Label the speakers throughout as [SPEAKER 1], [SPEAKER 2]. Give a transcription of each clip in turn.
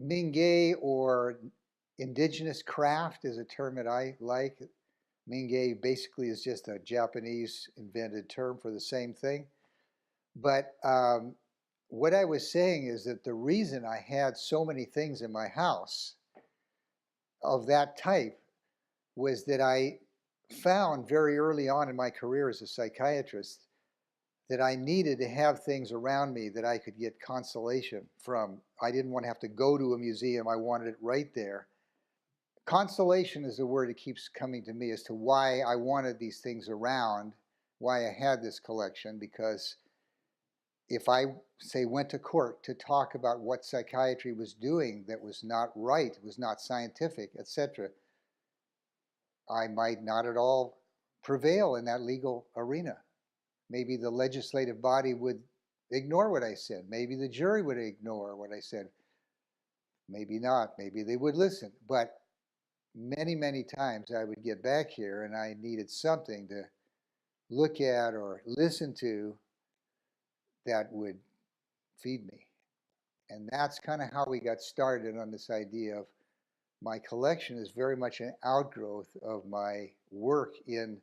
[SPEAKER 1] Mingei, or indigenous craft, is a term that I like. Mingei basically is just a Japanese invented term for the same thing. But what I was saying is that the reason I had so many things in my house of that type was that I found very early on in my career as a psychiatrist that I needed to have things around me that I could get consolation from. I didn't want to have to go to a museum. I wanted it right there. Consolation is the word that keeps coming to me as to why I wanted these things around, why I had this collection, because if I, say, went to court to talk about what psychiatry was doing that was not right, was not scientific, etc., I might not at all prevail in that legal arena. Maybe the legislative body would ignore what I said. Maybe the jury would ignore what I said. Maybe not. Maybe they would listen. But many, many times I would get back here and I needed something to look at or listen to that would feed me. And that's kind of how we got started on this idea of my collection is very much an outgrowth of my work in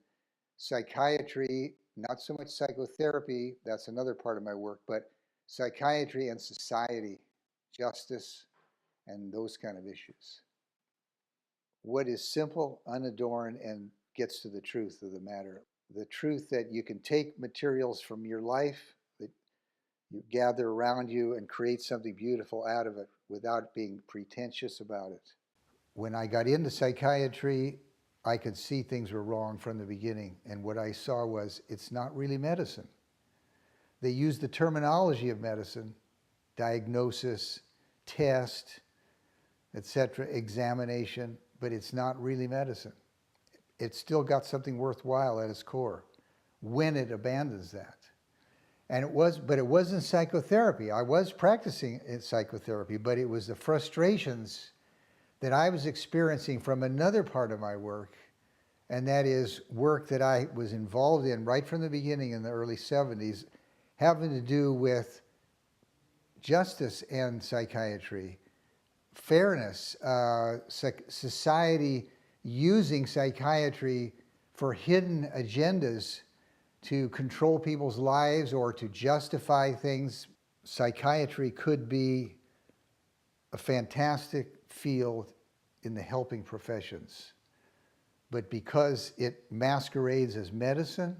[SPEAKER 1] psychiatry, not so much psychotherapy, that's another part of my work, but psychiatry and society, justice, and those kind of issues. What is simple, unadorned, and gets to the truth of the matter. The truth that you can take materials from your life that you gather around you and create something beautiful out of it without being pretentious about it. When I got into psychiatry, I could see things were wrong from the beginning. And what I saw was, it's not really medicine. They use the terminology of medicine, diagnosis, test, etc., examination, but it's not really medicine. It's still got something worthwhile at its core when it abandons that. But it wasn't psychotherapy. I was practicing in psychotherapy, but it was the frustrations that I was experiencing from another part of my work, and that is work that I was involved in right from the beginning in the early 70s, having to do with justice and psychiatry, fairness, society using psychiatry for hidden agendas to control people's lives or to justify things. Psychiatry could be a fantastic field in the helping professions, but because it masquerades as medicine,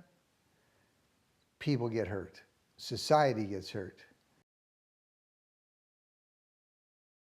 [SPEAKER 1] people get hurt. Society gets hurt.